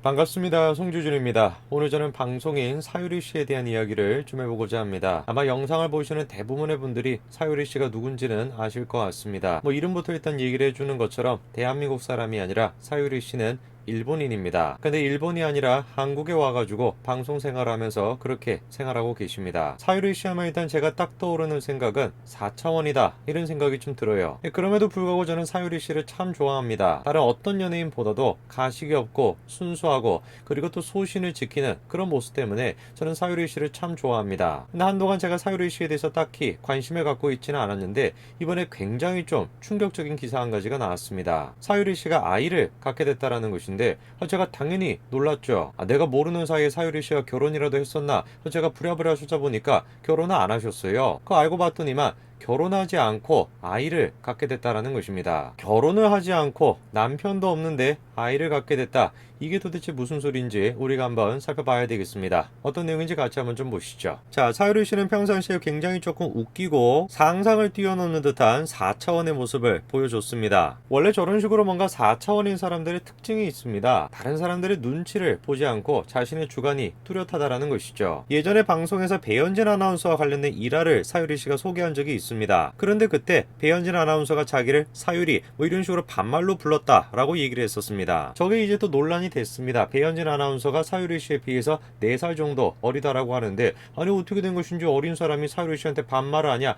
반갑습니다. 송주준입니다. 오늘 저는 방송인 사유리 씨에 대한 이야기를 좀 해보고자 합니다. 아마 영상을 보시는 대부분의 분들이 사유리 씨가 누군지는 아실 것 같습니다. 이름부터 일단 얘기를 해주는 것처럼 대한민국 사람이 아니라 사유리 씨는 일본인입니다. 근데 일본이 아니라 한국에 와가지고 방송 생활하면서 그렇게 생활하고 계십니다. 사유리 씨 하면 일단 제가 딱 떠오르는 생각은 4차원이다 이런 생각이 좀 들어요. 그럼에도 불구하고 저는 사유리 씨를 참 좋아합니다. 다른 어떤 연예인보다도 가식이 없고 순수하고 그리고 또 소신을 지키는 그런 모습 때문에 저는 사유리 씨를 참 좋아합니다. 근데 한동안 제가 사유리 씨에 대해서 딱히 관심을 갖고 있지는 않았는데 이번에 굉장히 좀 충격적인 기사 한 가지가 나왔습니다. 사유리 씨가 아이를 갖게 됐다라는 것인데 제가 당연히 놀랐죠. 내가 모르는 사이에 사유리 씨가 결혼이라도 했었나? 제가 부랴부랴 찾아보니까 결혼을 안 하셨어요. 그거 알고 봤더니만 결혼하지 않고 아이를 갖게 됐다라는 것입니다. 결혼을 하지 않고 남편도 없는데 아이를 갖게 됐다. 이게 도대체 무슨 소리인지 우리가 한번 살펴봐야 되겠습니다. 어떤 내용인지 같이 한번 좀 보시죠. 자, 사유리 씨는 평상시에 굉장히 조금 웃기고 상상을 뛰어넘는 듯한 4차원의 모습을 보여줬습니다. 원래 저런 식으로 뭔가 4차원인 사람들의 특징이 있습니다. 다른 사람들의 눈치를 보지 않고 자신의 주관이 뚜렷하다라는 것이죠. 예전에 방송에서 배현진 아나운서와 관련된 일화를 사유리 씨가 소개한 적이 있습니다. 그런데 그때 배현진 아나운서가 자기를 사유리 이런 식으로 반말로 불렀다라고 얘기를 했었습니다. 저게 이제 또 논란이 됐습니다. 배현진 아나운서가 사유리 씨에 비해서 4살 정도 어리다라고 하는데 아니 어떻게 된 것인지 어린 사람이 사유리 씨한테 반말을 하냐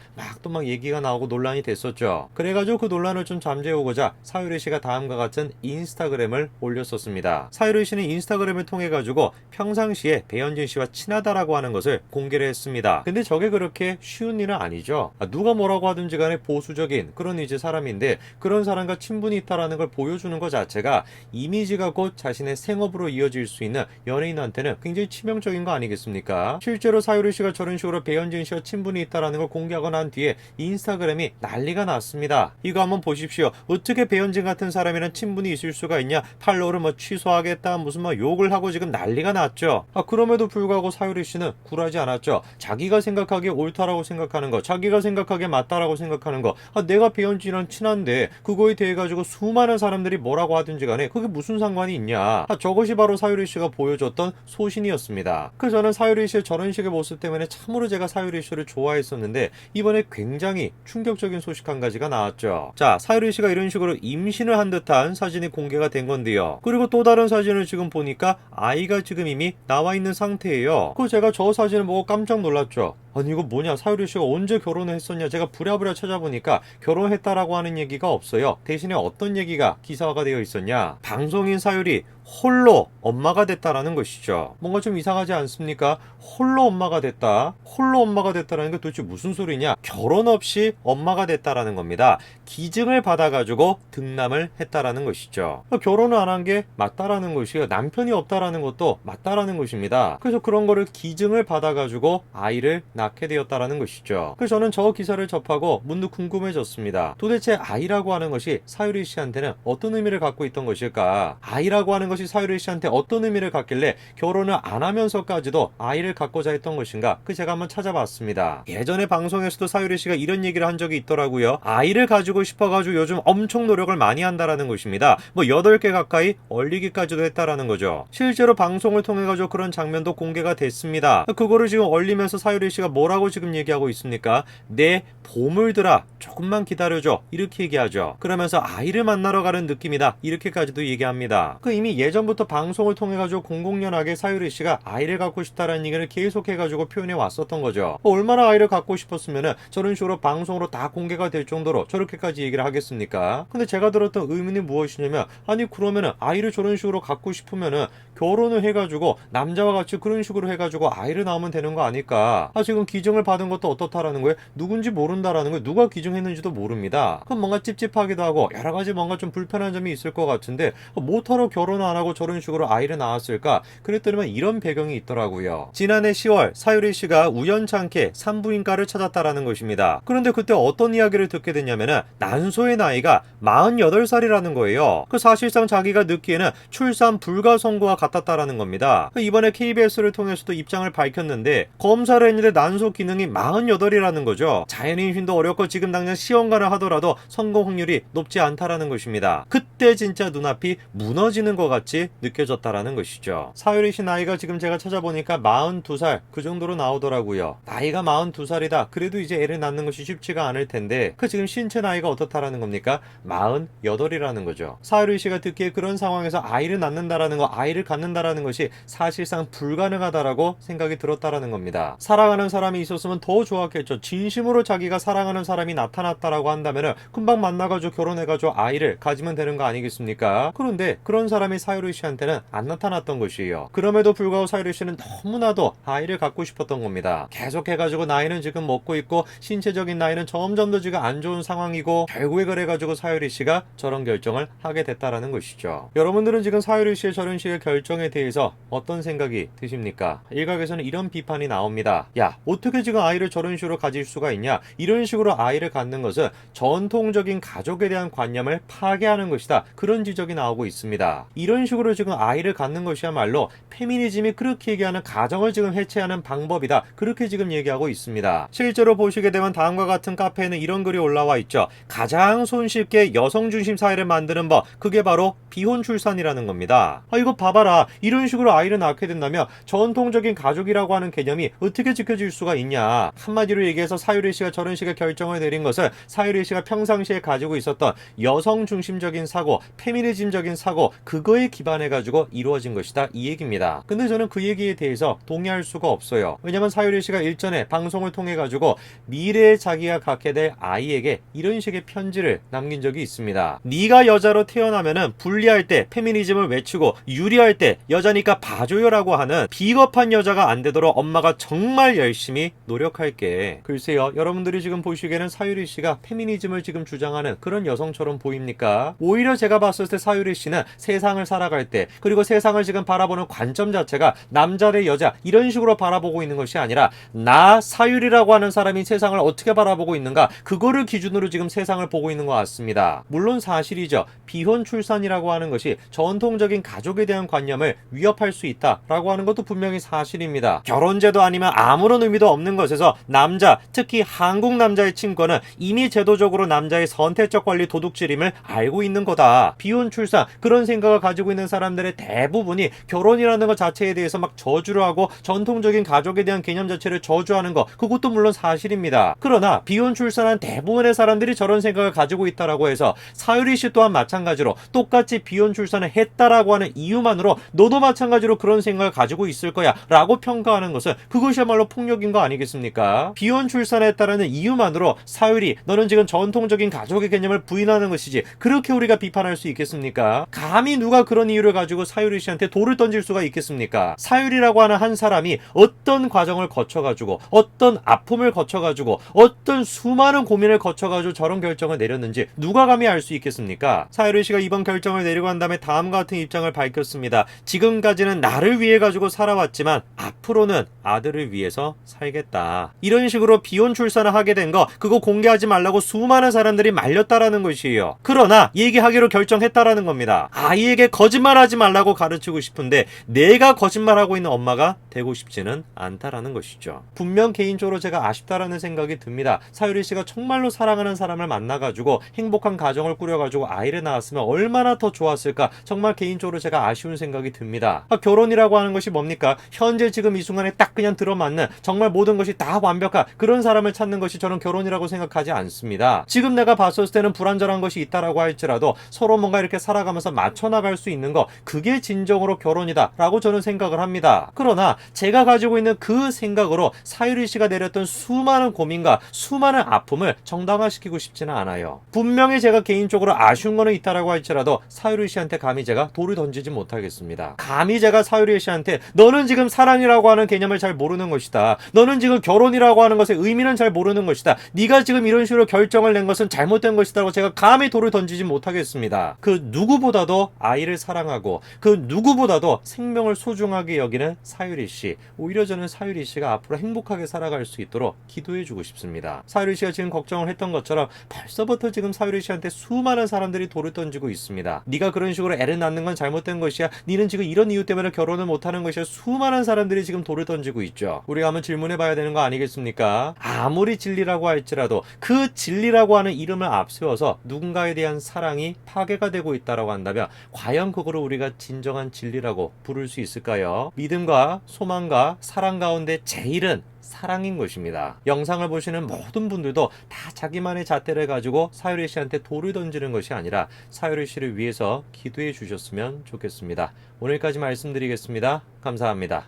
막 얘기가 나오고 논란이 됐었죠. 그래가지고 그 논란을 좀 잠재우고자 사유리 씨가 다음과 같은 인스타그램을 올렸었습니다. 사유리 씨는 인스타그램을 통해 가지고 평상시에 배현진 씨와 친하다라고 하는 것을 공개를 했습니다. 근데 저게 그렇게 쉬운 일은 아니죠. 누가 뭐라고 하든지 간에 보수적인 그런 이제 사람인데 그런 사람과 친분이 있다라는 걸 보여주는 것 자체가 이미지가 곧 자신의 생업으로 이어질 수 있는 연예인한테는 굉장히 치명적인 거 아니겠습니까? 실제로 사유리 씨가 저런 식으로 배현진 씨와 친분이 있다라는 걸 공개하고 난 뒤에 인스타그램이 난리가 났습니다. 이거 한번 보십시오. 어떻게 배현진 같은 사람이랑 친분이 있을 수가 있냐? 팔로우를 취소하겠다 무슨 욕을 하고 지금 난리가 났죠. 그럼에도 불구하고 사유리 씨는 굴하지 않았죠. 자기가 생각하기에 옳다라고 생각하는 거, 자기가 생각하기에 맞다라고 생각하는 거, 내가 배현진이랑 친한데 그거에 대해 가지고 수많은 사람들이 뭐라고 하든지 간에 그게 무슨 상관이 있냐. 저것이 바로 사유리 씨가 보여줬던 소신이었습니다. 그래서 저는 사유리 씨의 저런 식의 모습 때문에 참으로 제가 사유리 씨를 좋아했었는데 이번에 굉장히 충격적인 소식 한 가지가 나왔죠. 자, 사유리 씨가 이런 식으로 임신을 한 듯한 사진이 공개가 된 건데요. 그리고 또 다른 사진을 지금 보니까 아이가 지금 이미 나와 있는 상태예요. 그래서 제가 저 사진을 보고 깜짝 놀랐죠. 아니 이거 뭐냐, 사유리 씨가 언제 결혼을 했었냐. 제가 부랴부랴 찾아보니까 결혼했다라고 하는 얘기가 없어요. 대신에 어떤 얘기가 기사화가 되어 있었냐, 방송인 사유리 홀로 엄마가 됐다라는 것이죠. 뭔가 좀 이상하지 않습니까? 홀로 엄마가 됐다. 홀로 엄마가 됐다라는 게 도대체 무슨 소리냐? 결혼 없이 엄마가 됐다라는 겁니다. 기증을 받아가지고 등남을 했다라는 것이죠. 결혼을 안 한 게 맞다라는 것이요. 남편이 없다라는 것도 맞다라는 것입니다. 그래서 그런 거를 기증을 받아가지고 아이를 낳게 되었다라는 것이죠. 그래서 저는 저 기사를 접하고 문득 궁금해졌습니다. 도대체 아이라고 하는 것이 사유리 씨한테는 어떤 의미를 갖고 있던 것일까? 아이라고 하는 것이 사유리 씨한테 어떤 의미를 갖길래 결혼을 안 하면서까지도 아이를 갖고자 했던 것인가? 제가 한번 찾아봤습니다. 예전에 방송에서도 사유리 씨가 이런 얘기를 한 적이 있더라고요. 아이를 가지고 싶어가지고 요즘 엄청 노력을 많이 한다라는 것입니다. 8개 가까이 얼리기까지도 했다라는 거죠. 실제로 방송을 통해 가지고 그런 장면도 공개가 됐습니다. 그거를 지금 얼리면서 사유리 씨가 뭐라고 지금 얘기하고 있습니까? 내 보물들아 조금만 기다려줘 이렇게 얘기하죠. 그러면서 아이를 만나러 가는 느낌이다 이렇게까지도 얘기합니다. 이미 예전부터 방송을 통해 가지고 공공연하게 사유리 씨가 아이를 갖고 싶다라는 얘기를 계속해 가지고 표현해 왔었던 거죠. 얼마나 아이를 갖고 싶었으면은 저런 식으로 방송으로 다 공개가 될 정도로 저렇게까지 얘기를 하겠습니까? 근데 제가 들었던 의문이 무엇이냐면 아니 그러면은 아이를 저런 식으로 갖고 싶으면은 결혼을 해가지고 남자와 같이 그런 식으로 해가지고 아이를 낳으면 되는 거 아닐까? 지금 기증을 받은 것도 어떻다라는 거예요? 누군지 모른다라는 거예요. 누가 기증했는지도 모릅니다. 그럼 뭔가 찝찝하기도 하고 여러 가지 뭔가 좀 불편한 점이 있을 것 같은데 뭐하러 결혼 안 하고 저런 식으로 아이를 낳았을까? 그랬더니만 이런 배경이 있더라고요. 지난해 10월 사유리 씨가 우연찮게 산부인과를 찾았다라는 것입니다. 그런데 그때 어떤 이야기를 듣게 됐냐면은 난소의 나이가 48살이라는 거예요. 사실상 자기가 느끼에는 출산 불가 선고와 같았다라는 겁니다. 이번에 KBS를 통해서도 입장을 밝혔는데 검사를 했는데 난소 기능이 48이라는 거죠. 자연임신도 어렵고 지금 당장 시험관을 하더라도 성공 확률이 높지 않다라는 것입니다. 그때 진짜 눈앞이 무너지는 것 같이 느껴졌다라는 것이죠. 사유리 씨 나이가 지금 제가 찾아보니까 42살 그 정도로 나오더라고요. 나이가 42살이다. 그래도 이제 애를 낳는 것이 쉽지가 않을 텐데 그 지금 신체 나이가 어떻다라는 겁니까? 48이라는 거죠. 사유리 씨가 듣기에 그런 상황에서 아이를 낳는다라는 거, 아이를 갖는다라는 것이 사실상 불가능하다라고 생각이 들었다라는 겁니다. 사랑하는 사람이 있었으면 더 좋았겠죠. 진심으로 자기가 사랑하는 사람이 나타났다라고 한다면은 금방 만나가지고 결혼해가지고 아이를 가지면 되는 거 아니겠습니까? 그런데 그런 사람이 사유리 씨한테는 안 나타났던 것이에요. 그럼에도 불구하고 사유리 씨는 너무나도 아이를 갖고 싶었던 겁니다. 계속해가지고 나이는 지금 먹고 있고 신체적인 나이는 점점 더 지금 안 좋은 상황이고 결국에 그래가지고 사유리 씨가 저런 결정을 하게 됐다라는 것이죠. 여러분들은 지금 사유리 씨의 저런 식의 결정에 대해서 어떤 생각이 드십니까? 일각에서는 이런 비판이 나옵니다. 야, 어떻게 지금 아이를 저런 식으로 가질 수가 있냐? 이런 식으로 아이를 갖는 것은 전통적인 가족에 대한 관념을 파괴하는 것이다. 그런 지적이 나오고 있습니다. 이런 식으로 지금 아이를 갖는 것이야말로 페미니즘이 그렇게 얘기하는 가정을 지금 해체하는 방법이다. 그렇게 지금 얘기하고 있습니다. 실제로 보시게 되면 다음과 같은 카페에는 이런 글이 올라와 있죠. 가장 손쉽게 여성 중심 사회를 만드는 법, 그게 바로 비혼 출산이라는 겁니다. 이거 봐봐라. 이런 식으로 아이를 낳게 된다면 전통적인 가족이라고 하는 개념이 어떻게 지켜질 수가 있냐. 한마디로 얘기해서 사유리 씨가 저런 식의 결정을 내린 것은 사유리 씨가 평상시에 가지고 있었던 여성 중심적인 사고, 페미니즘적인 사고, 그거에 기반해가지고 이루어진 것이다. 이 얘기입니다. 근데 저는 그 얘기에 대해서 동의할 수가 없어요. 왜냐면 사유리 씨가 일전에 방송을 통해가지고 미래에 자기가 갖게 될 아이에게 이런 식의 편지를 남긴 적이 있습니다. 네가 여자로 태어나면은 불리할 때 페미니즘을 외치고 유리할 때 여자니까 봐줘요라고 하는 비겁한 여자가 안 되도록 엄마가 정말 열심히 노력할게. 글쎄요, 여러분들이 지금 보시기에는 사유리 씨가 페미니즘을 지금 주장하는 그런 여성처럼 보입니까? 오히려 제가 봤을 때 사유리 씨는 세상을 살아갈 때, 그리고 세상을 지금 바라보는 관점 자체가 남자 대 여자 이런 식으로 바라보고 있는 것이 아니라 나 사유리라고 하는 사람이 세상을 어떻게 바라보고 있는가, 그거를 기준으로 지금 세상을 보고 있는 것 같습니다. 물론 사실이죠. 비혼 출산이라고 하는 것이 전통적인 가족에 대한 관념을 위협할 수 있다라고 하는 것도 분명히 사실입니다. 결혼제도 아니면 아무런 의미도 없는 것에서 남자, 특히 한국 남자의 친권은 이미 제도적으로 남자의 선택적 권리 도둑질임을 알고 있는 거다. 비혼 출산, 그런 생각을 가지고 있는 사람들의 대부분이 결혼이라는 것 자체에 대해서 막 저주를 하고 전통적인 가족에 대한 개념 자체를 저주하는 것, 그것도 물론 사실입니다. 그러나 비혼 출산한 대부분의 사람들이 저런 생각을 가지고 있다라고 해서 사유리 씨 또한 마찬가지로 똑같이 비혼 출산을 했다라고 하는 이유만으로 너도 마찬가지로 그런 생각을 가지고 있을 거야 라고 평가하는 것은 그것이야말로 폭력인 거 아니겠습니까? 비혼 출산했다라는 이유만으로 사유리, 너는 지금 전통적인 가족의 개념을 부인하는 것이지, 그렇게 우리가 비판할 수 있겠습니까? 감히 누가 그런 이유를 가지고 사유리 씨한테 돌을 던질 수가 있겠습니까? 사유리라고 하는 한 사람이 어떤 과정을 거쳐가지고, 어떤 아픔을 거쳐가지고, 어떤 수많은 고민을 거쳐가지고 저런 결정을 내렸는지 누가 감히 알 수 있겠습니까? 사유리 씨가 이번 결정을 내리고 한 다음에 다음과 같은 입장을 밝혔습니다. 지금까지는 나를 위해 가지고 살아왔지만 앞으로는 아들을 위해서 살겠다. 이런 식으로 비혼 출산을 하게 된 거, 그거 공개하지 말라고 수많은 사람들이 말렸다라는 것이에요. 그러나 얘기하기로 결정했다라는 겁니다. 아이에게 거짓말하지 말라고 가르치고 싶은데 내가 거짓말하고 있는 엄마가 되고 싶지는 않다라는 것이죠. 분명 개인적으로 제가 아쉽다라는 생각이 듭니다. 사유리 씨가 정말로 사랑하는 사람을 만나가지고 행복한 가정을 꾸려가지고 아이를 낳았으면 얼마나 더 좋았을까, 정말 개인적으로 제가 아쉬운 생각이 듭니다. 결혼이라고 하는 것이 뭡니까? 현재 지금 이 순간에 딱 그냥 들어맞는, 정말 모든 것이 다 완벽한 그런 사람을 찾는 것이 저는 결혼이라고 생각하지 않습니다. 지금 내가 봤을 때는 불완전한 것이 있다라고 할지라도 서로 뭔가 이렇게 살아가면서 맞춰나갈 수 있는 거, 그게 진정으로 결혼이다 라고 저는 생각을 합니다. 그러나 제가 가지고 있는 그 생각으로 사유리 씨가 내렸던 수많은 고민과 수많은 아픔을 정당화시키고 싶지는 않아요. 분명히 제가 개인적으로 아쉬운 거는 있다라고 할지라도 사유리 씨한테 감히 제가 돌을 던지지 못하겠습니다. 감히 제가 사유리 씨한테 너는 지금 사랑이라고 하는 개념을 잘 모르는 것이다, 너는 지금 결혼이라고 하는 것의 의미는 잘 모르는 것이다, 네가 지금 이런 식으로 결정을 낸 것은 잘못된 것이다라고 제가 감히 돌을 던지지 못하겠습니다. 그 누구보다도 아이를 사랑하고 그 누구보다도 생명을 소중하게 여기는 사유리 씨, 오히려 저는 사유리 씨가 앞으로 행복하게 살아갈 수 있도록 기도해주고 싶습니다. 사유리 씨가 지금 걱정을 했던 것처럼 벌써부터 지금 사유리 씨한테 수많은 사람들이 돌을 던지고 있습니다. 네가 그런 식으로 애를 낳는 건 잘못된 것이야, 니는 지금 이런 이유 때문에 결혼을 못하는 것이야, 수많은 사람들이 지금 돌을 던지고 있죠. 우리가 한번 질문해봐야 되는 거 아니겠습니까? 아무리 진리라고 할지라도 그 진리라고 하는 이름을 앞세워서 누군가에 대한 사랑이 파괴가 되고 있다라고 한다면 과연 과연 그거를 우리가 진정한 진리라고 부를 수 있을까요? 믿음과 소망과 사랑 가운데 제일은 사랑인 것입니다. 영상을 보시는 모든 분들도 다 자기만의 잣대를 가지고 사유리 씨한테 돌을 던지는 것이 아니라 사유리 씨를 위해서 기도해 주셨으면 좋겠습니다. 오늘까지 말씀드리겠습니다. 감사합니다.